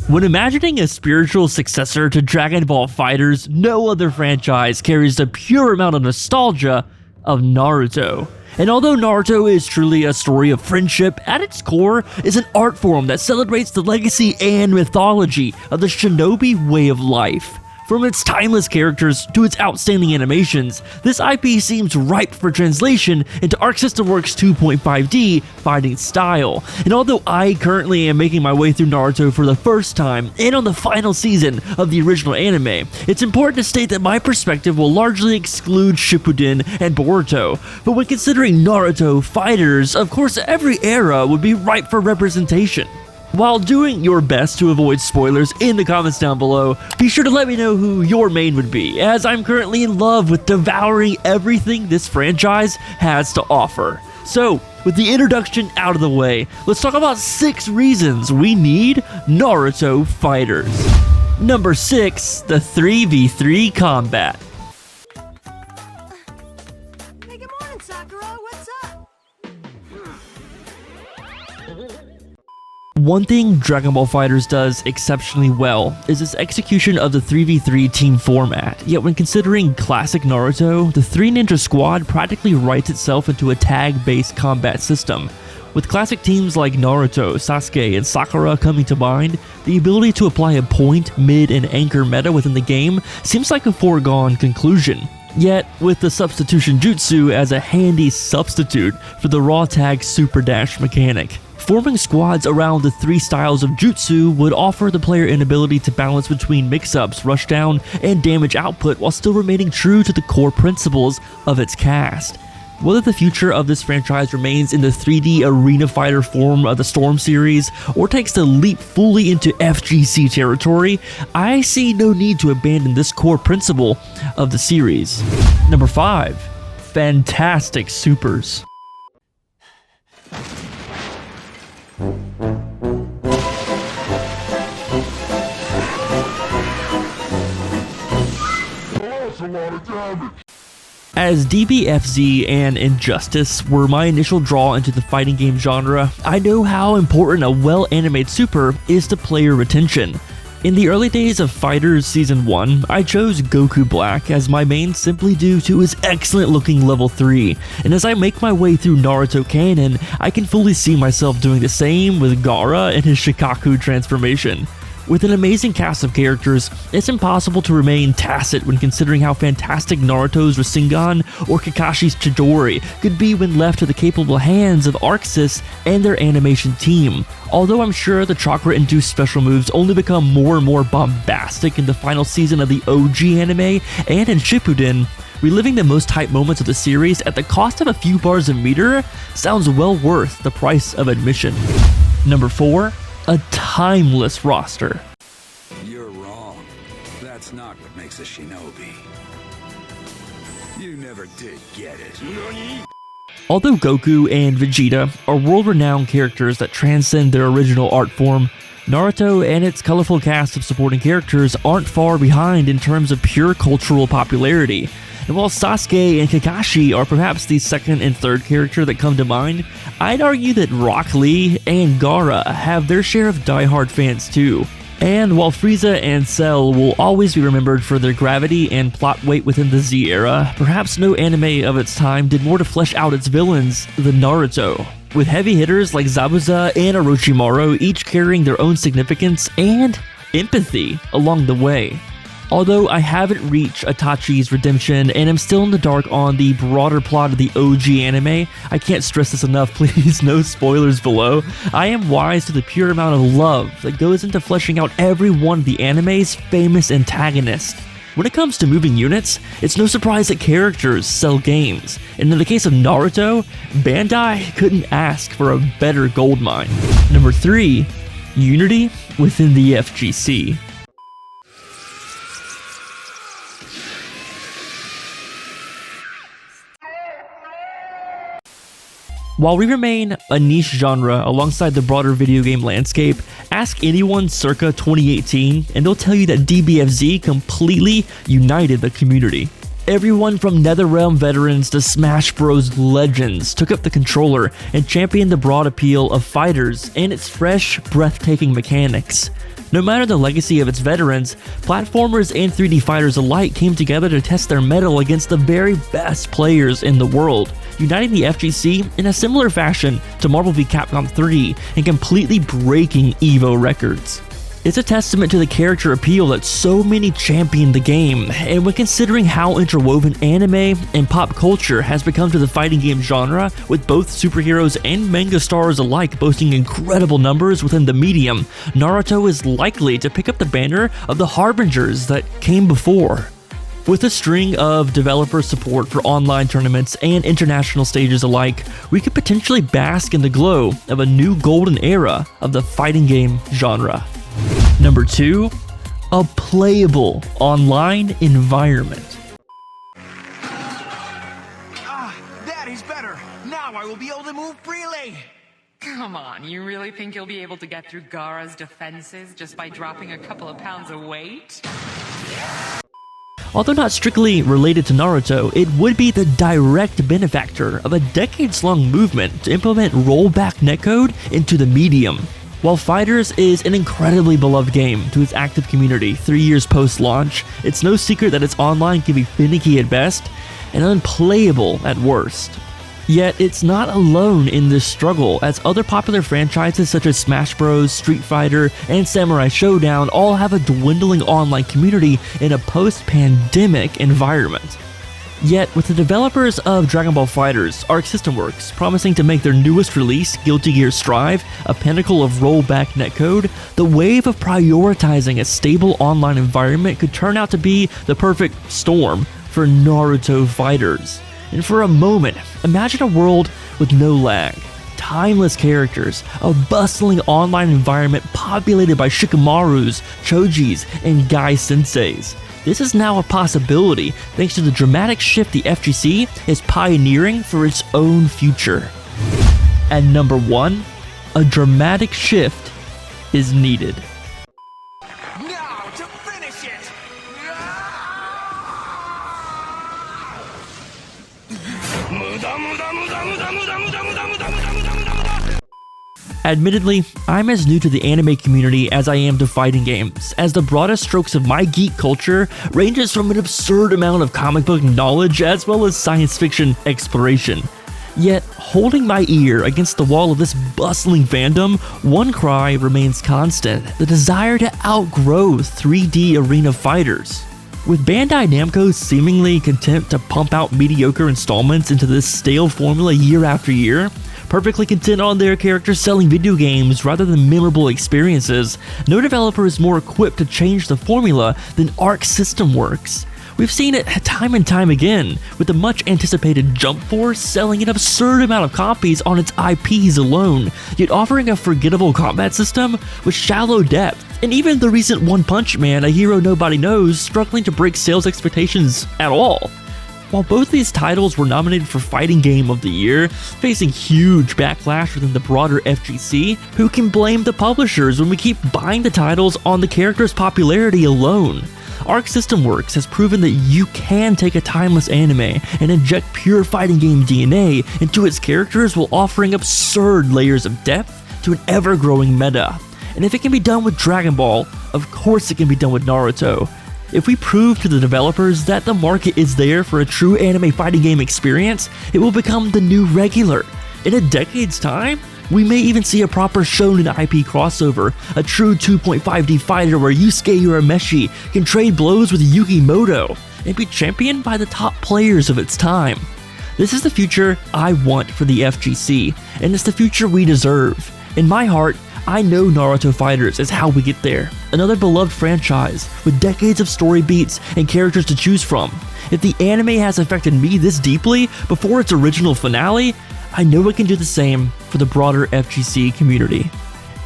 When imagining a spiritual successor to Dragon Ball FighterZ, no other franchise carries the pure amount of nostalgia of Naruto. And although Naruto is truly a story of friendship, at its core is an art form that celebrates the legacy and mythology of the Shinobi way of life. From its timeless characters to its outstanding animations, this IP seems ripe for translation into Arc System Works 2.5D fighting style. And although I currently am making my way through Naruto for the first time and on the final season of the original anime, it's important to state that my perspective will largely exclude Shippuden and Boruto. But when considering Naruto FighterZ, of course every era would be ripe for representation. While doing your best to avoid spoilers in the comments down below, be sure to let me know who your main would be, as I'm currently in love with devouring everything this franchise has to offer. So, with the introduction out of the way, let's talk about 6 reasons we need Naruto FighterZ. Number 6, the 3v3 combat. Hey, good morning, Sakura. What's up? One thing Dragon Ball FighterZ does exceptionally well is its execution of the 3v3 team format, yet when considering classic Naruto, the 3 ninja squad practically writes itself into a tag-based combat system. With classic teams like Naruto, Sasuke, and Sakura coming to mind, the ability to apply a point, mid, and anchor meta within the game seems like a foregone conclusion. Yet, with the substitution jutsu as a handy substitute for the raw tag super dash mechanic, forming squads around the 3 styles of jutsu would offer the player an ability to balance between mix-ups, rushdown, and damage output while still remaining true to the core principles of its cast. Whether the future of this franchise remains in the 3D arena fighter form of the Storm series, or takes the leap fully into FGC territory, I see no need to abandon this core principle of the series. Number 5. Fantastic supers. As DBFZ and Injustice were my initial draw into the fighting game genre, I know how important a well-animated super is to player retention. In the early days of FighterZ Season 1, I chose Goku Black as my main simply due to his excellent looking level 3, and as I make my way through Naruto canon, I can fully see myself doing the same with Gaara and his Shikaku transformation. With an amazing cast of characters, it's impossible to remain tacit when considering how fantastic Naruto's Rasengan or Kakashi's Chidori could be when left to the capable hands of ArcSys and their animation team. Although I'm sure the chakra-induced special moves only become more and more bombastic in the final season of the OG anime and in Shippuden, reliving the most hype moments of the series at the cost of a few bars a meter sounds well worth the price of admission. Number 4. A timeless roster. You're wrong. That's not what makes a shinobi. You never did get it. Although Goku and Vegeta are world-renowned characters that transcend their original art form, Naruto and its colorful cast of supporting characters aren't far behind in terms of pure cultural popularity. And while Sasuke and Kakashi are perhaps the second and third character that come to mind, I'd argue that Rock Lee and Gaara have their share of diehard fans too. And while Frieza and Cell will always be remembered for their gravity and plot weight within the Z era, perhaps no anime of its time did more to flesh out its villains than Naruto, with heavy hitters like Zabuza and Orochimaru each carrying their own significance and empathy along the way. Although I haven't reached Itachi's redemption and am still in the dark on the broader plot of the OG anime, I can't stress this enough, please no spoilers below, I am wise to the pure amount of love that goes into fleshing out every one of the anime's famous antagonists. When it comes to moving units, it's no surprise that characters sell games, and in the case of Naruto, Bandai couldn't ask for a better goldmine. Number 3. Unity within the FGC. While we remain a niche genre alongside the broader video game landscape, ask anyone circa 2018 and they'll tell you that DBFZ completely united the community. Everyone from NetherRealm veterans to Smash Bros. Legends took up the controller and championed the broad appeal of FighterZ and its fresh, breathtaking mechanics. No matter the legacy of its veterans, platformers and 3D fighters alike came together to test their mettle against the very best players in the world, uniting the FGC in a similar fashion to Marvel v Capcom 3 and completely breaking EVO records. It's a testament to the character appeal that so many championed the game, and when considering how interwoven anime and pop culture has become to the fighting game genre, with both superheroes and manga stars alike boasting incredible numbers within the medium, Naruto is likely to pick up the banner of the harbingers that came before. With a string of developer support for online tournaments and international stages alike, we could potentially bask in the glow of a new golden era of the fighting game genre. Number 2, a playable online environment. That is better. Now I will be able to move freely. Come on, you really think you'll be able to get through Gaara's defenses just by dropping a couple of pounds of weight? Although not strictly related to Naruto, it would be the direct benefactor of a decades-long movement to implement rollback netcode into the medium. While FighterZ is an incredibly beloved game to its active community 3 years post-launch, it's no secret that its online can be finicky at best and unplayable at worst. Yet it's not alone in this struggle, as other popular franchises such as Smash Bros, Street Fighter, and Samurai Showdown all have a dwindling online community in a post-pandemic environment. Yet, with the developers of Dragon Ball FighterZ, Arc System Works, promising to make their newest release, Guilty Gear Strive, a pinnacle of rollback netcode, the wave of prioritizing a stable online environment could turn out to be the perfect storm for Naruto FighterZ. And for a moment, imagine a world with no lag, timeless characters, a bustling online environment populated by Shikamaru's, Chojis, and Gai Senseis. This is now a possibility thanks to the dramatic shift the FGC is pioneering for its own future. And number 1, a dramatic shift is needed. Now to finish it. Admittedly, I'm as new to the anime community as I am to fighting games, as the broadest strokes of my geek culture ranges from an absurd amount of comic book knowledge as well as science fiction exploration. Yet, holding my ear against the wall of this bustling fandom, one cry remains constant: the desire to outgrow 3D arena fighters. With Bandai Namco seemingly content to pump out mediocre installments into this stale formula year after year, perfectly content on their characters selling video games rather than memorable experiences, no developer is more equipped to change the formula than Arc System Works. We've seen it time and time again, with the much anticipated Jump Force selling an absurd amount of copies on its IPs alone, yet offering a forgettable combat system with shallow depth, and even the recent One Punch Man, a hero nobody knows, struggling to break sales expectations at all. While both these titles were nominated for Fighting Game of the Year, facing huge backlash within the broader FGC, who can blame the publishers when we keep buying the titles on the character's popularity alone? Arc System Works has proven that you can take a timeless anime and inject pure fighting game DNA into its characters while offering absurd layers of depth to an ever-growing meta. And if it can be done with Dragon Ball, of course it can be done with Naruto. If we prove to the developers that the market is there for a true anime fighting game experience, it will become the new regular. In a decade's time, we may even see a proper shonen IP crossover, a true 2.5D fighter where Yusuke Urameshi can trade blows with Yukimoto and be championed by the top players of its time. This is the future I want for the FGC, and it's the future we deserve. In my heart, I know Naruto FighterZ is how we get there. Another beloved franchise with decades of story beats and characters to choose from. If the anime has affected me this deeply before its original finale, I know it can do the same for the broader FGC community.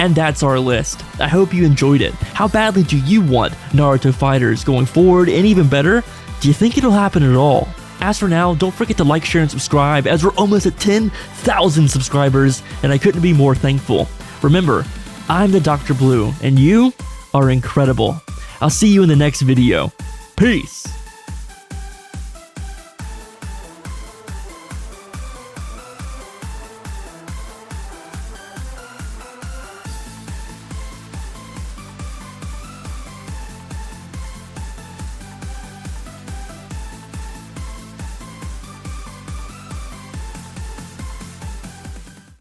And that's our list. I hope you enjoyed it. How badly do you want Naruto FighterZ going forward, and even better, do you think it'll happen at all? As for now, don't forget to like, share, and subscribe, as we're almost at 10,000 subscribers, and I couldn't be more thankful. Remember, I'm the Dr. Blue, and you are incredible. I'll see you in the next video. Peace!